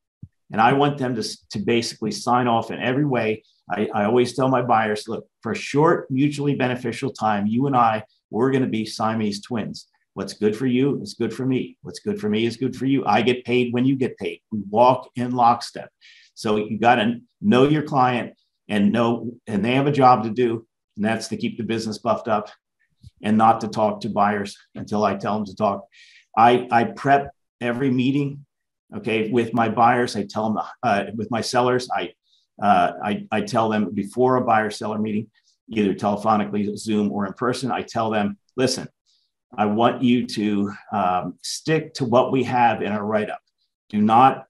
Speaker 2: And I want them to basically sign off in every way. I always tell my buyers, look, for a short, mutually beneficial time, you and we're going to be Siamese twins. What's good for you is good for me. What's good for me is good for you. I get paid when you get paid. We walk in lockstep. So you got to know your client and they have a job to do. And that's to keep the business buffed up and not to talk to buyers until I tell them to talk. I prep every meeting, okay, with my buyers. I tell them, with my sellers, I tell them before a buyer-seller meeting, either telephonically, Zoom, or in person, I tell them, listen, I want you to stick to what we have in our write-up. Do not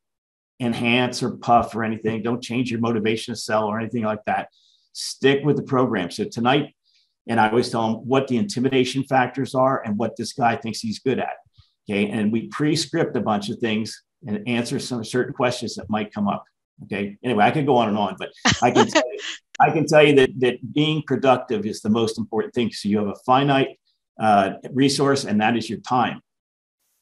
Speaker 2: enhance or puff or anything. Don't change your motivation to sell or anything like that. Stick with the program. So tonight, and I always tell them what the intimidation factors are and what this guy thinks he's good at. Okay. And we pre-script a bunch of things and answer some certain questions that might come up. Okay. Anyway, I could go on, but I can tell you that being productive is the most important thing. So you have a finite resource, and that is your time.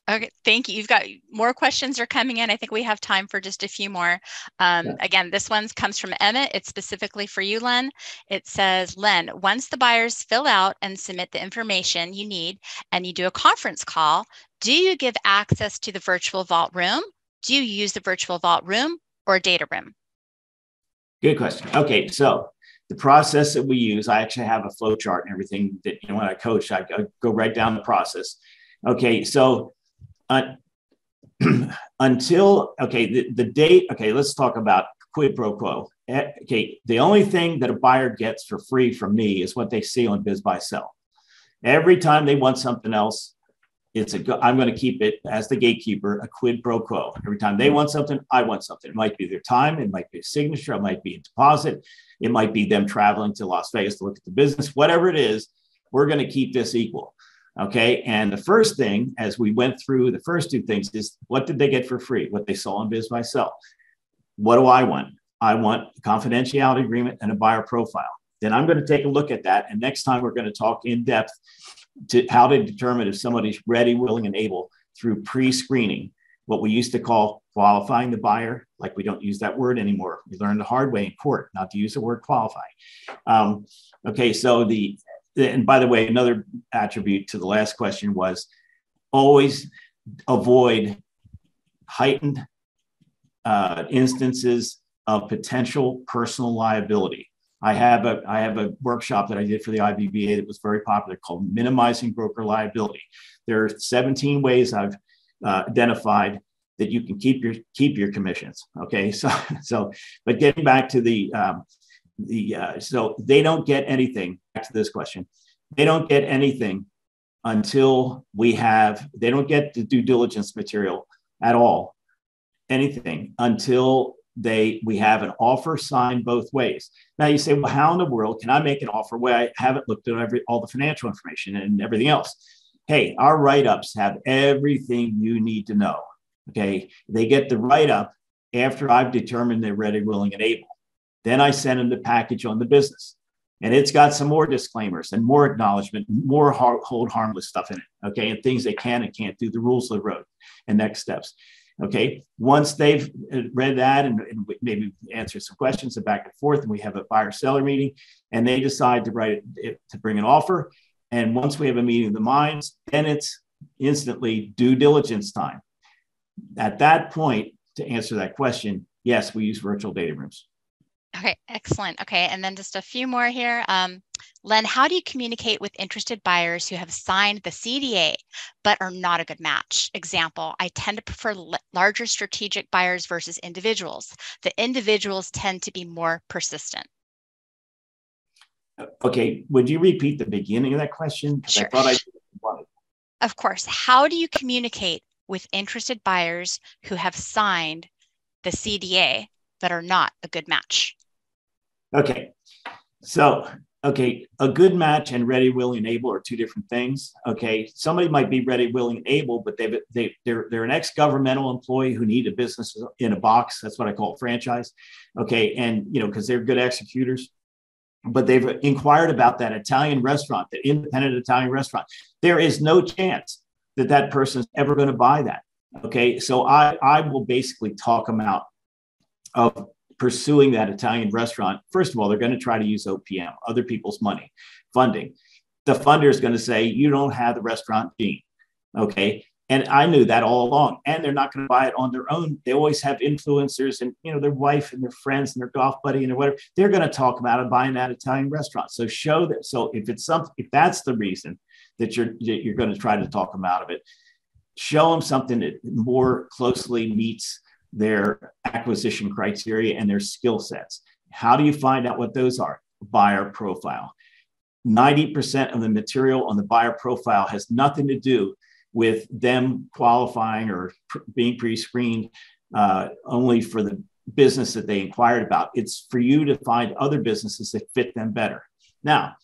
Speaker 1: Okay, thank you. You've got more questions are coming in. I think we have time for just a few more. Again, this one comes from Emmett. It's specifically for you, Len. It says, Len, once the buyers fill out and submit the information you need and you do a conference call, do you give access to the virtual vault room? Do you use the virtual vault room or a data room?
Speaker 2: Good question. Okay, so the process that we use, I actually have a flow chart and everything that, when I coach, I go right down the process. Okay, so until, the date, let's talk about quid pro quo. Okay, the only thing that a buyer gets for free from me is what they see on Biz Buy Sell. Every time they want something else, I'm going to keep it as the gatekeeper, a quid pro quo. Every time they want something, I want something. It might be their time, it might be a signature, it might be a deposit, it might be them traveling to Las Vegas to look at the business, whatever it is, we're going to keep this equal. Okay. And the first thing, as we went through the first two things, is what did they get for free? What they saw in Biz by Sell. What do I want? I want a confidentiality agreement and a buyer profile. Then I'm going to take a look at that. And next time we're going to talk in depth to how to determine if somebody's ready, willing, and able through pre-screening, what we used to call qualifying the buyer. Like, we don't use that word anymore. We learned the hard way in court not to use the word qualify. Okay, so and by the way, another attribute to the last question was always avoid heightened instances of potential personal liability. I have a workshop that I did for the IBBA that was very popular called Minimizing Broker Liability. There are 17 ways I've identified that you can keep your commissions. Okay, so but getting back to so they don't get anything. Back to this question, they don't get anything until they don't get the due diligence material at all, anything until we have an offer signed both ways. Now you say, well, how in the world can I make an offer where I haven't looked at all the financial information and everything else? Hey, our write-ups have everything you need to know. Okay, they get the write-up after I've determined they're ready, willing, and able. Then I send them the package on the business, and it's got some more disclaimers and more acknowledgement, more hold harmless stuff in it. Okay, and things they can and can't do, the rules of the road, and next steps. Okay, once they've read that and maybe answer some questions and back and forth, and we have a buyer-seller meeting, and they decide to bring an offer. And once we have a meeting of the minds, then it's instantly due diligence time. At that point, to answer that question, yes, we use virtual data rooms.
Speaker 1: Okay, excellent. Okay, and then just a few more here. Len, how do you communicate with interested buyers who have signed the CDA but are not a good match? Example, I tend to prefer larger strategic buyers versus individuals. The individuals tend to be more persistent.
Speaker 2: Okay, would you repeat the beginning of that question?
Speaker 1: Sure.
Speaker 2: I thought I wanted.
Speaker 1: Of course. How do you communicate with interested buyers who have signed the CDA but are not a good match?
Speaker 2: Okay, so a good match and ready, willing, and able are two different things. Okay, somebody might be ready, willing, and able, but they're an ex-governmental employee who need a business in a box. That's what I call a franchise. Okay, and because they're good executors, but they've inquired about that Italian restaurant, the independent Italian restaurant. There is no chance that person's ever going to buy that. Okay, so I will basically talk them out of pursuing that Italian restaurant. First of all, they're going to try to use OPM, other people's money, funding. The funder is going to say, you don't have the restaurant gene. Okay. And I knew that all along. And they're not going to buy it on their own. They always have influencers and, their wife and their friends and their golf buddy and whatever. They're going to talk about it, buying that Italian restaurant. So show that. So if that's the reason that you're going to try to talk them out of it, show them something that more closely meets their acquisition criteria and their skill sets. How do you find out what those are? Buyer profile. 90% of the material on the buyer profile has nothing to do with them qualifying or being pre-screened only for the business that they inquired about. It's for you to find other businesses that fit them better. Now,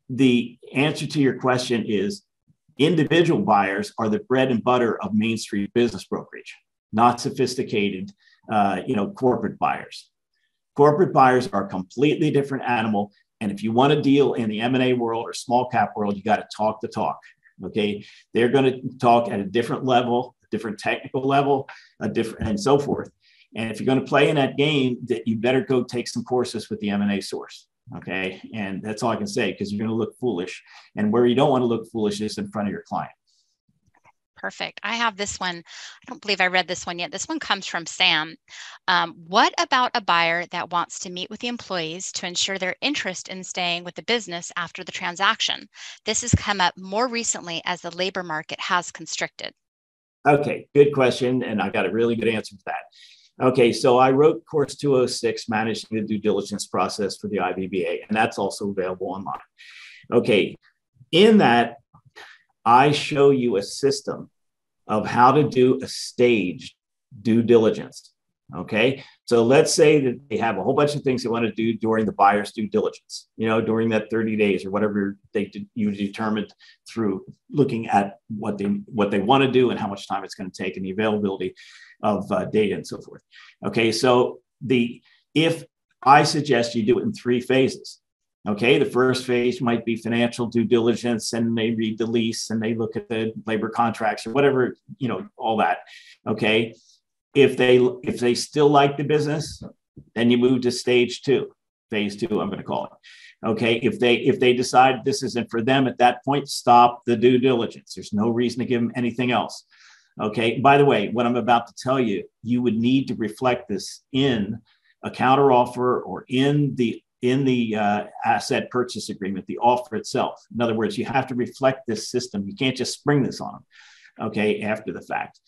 Speaker 2: the answer to your question is individual buyers are the bread and butter of Main Street business brokerage, not sophisticated, corporate buyers. Corporate buyers are a completely different animal. And if you want to deal in the M&A world or small cap world, you got to talk the talk. Okay. They're going to talk at a different level, a different technical level, and so forth. And if you're going to play in that game, that you better go take some courses with the M&A source. Okay. And that's all I can say, because you're going to look foolish. And where you don't want to look foolish is in front of your client.
Speaker 1: Perfect. I have this one. I don't believe I read this one yet. This one comes from Sam. What about a buyer that wants to meet with the employees to ensure their interest in staying with the business after the transaction? This has come up more recently as the labor market has constricted. Okay,
Speaker 2: good question. And I got a really good answer for that. Okay, so I wrote course 206, Managing the Due Diligence Process for the IBBA, and that's also available online. Okay, in that, I show you a system of how to do a staged due diligence. Okay. So let's say that they have a whole bunch of things they want to do during the buyer's due diligence, during that 30 days or whatever you determined through looking at what they want to do and how much time it's going to take and the availability of data and so forth. Okay. So if I suggest you do it in 3 phases. Okay, the first phase might be financial due diligence, and they read the lease and they look at the labor contracts or whatever, all that. Okay, if they still like the business, then you move to stage 2, phase 2, I'm going to call it. Okay, if they decide this isn't for them at that point, stop the due diligence. There's no reason to give them anything else. Okay, by the way, what I'm about to tell you, you would need to reflect this in a counteroffer or in the asset purchase agreement, the offer itself. In other words, you have to reflect this system. You can't just spring this on them, okay, after the fact.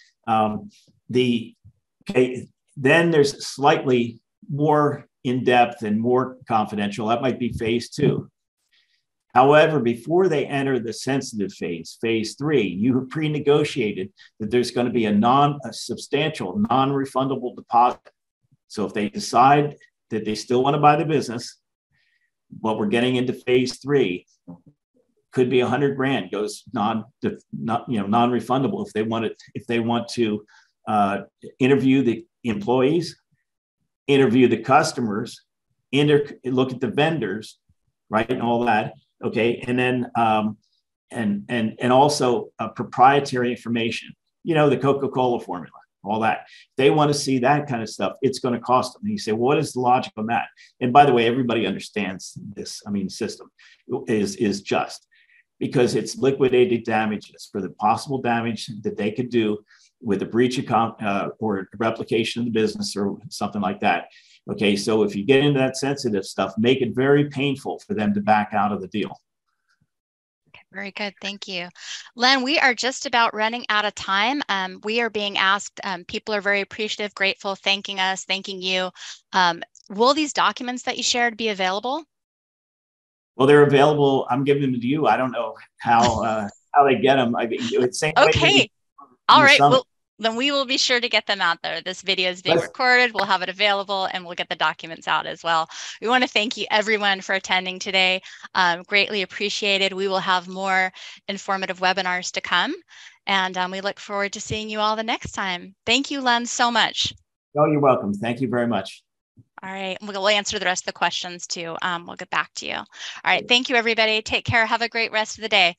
Speaker 2: Then there's slightly more in-depth and more confidential. That might be phase 2. However, before they enter the sensitive phase, phase 3, you have pre-negotiated that there's going to be a substantial non-refundable deposit. So if they decide that they still want to buy the business, what we're getting into phase 3 could be $100,000 goes non-refundable if they want to interview the employees, interview the customers, look at the vendors, right, and all that. Okay, and then and also proprietary information. The Coca-Cola formula. All that. If they want to see that kind of stuff, it's going to cost them. And you say, well, what is the logic on that? And by the way, everybody understands this. System is just because it's liquidated damages for the possible damage that they could do with a breach of or replication of the business or something like that. Okay, so if you get into that sensitive stuff, make it very painful for them to back out of the deal.
Speaker 1: Very good. Thank you. Len, we are just about running out of time. We are being asked, people are very appreciative, grateful, thanking us, thanking you. Will these documents that you shared be available?
Speaker 2: Well, they're available. I'm giving them to you. I don't know how they get them. It's same
Speaker 1: okay. All right. Well, then we will be sure to get them out there. This video is being recorded. We'll have it available and we'll get the documents out as well. We want to thank you everyone for attending today. Greatly appreciated. We will have more informative webinars to come. And we look forward to seeing you all the next time. Thank you, Len, so much.
Speaker 2: Oh, you're welcome. Thank you very much.
Speaker 1: All right. We'll answer the rest of the questions too. We'll get back to you. All right. Thank you, everybody. Take care. Have a great rest of the day.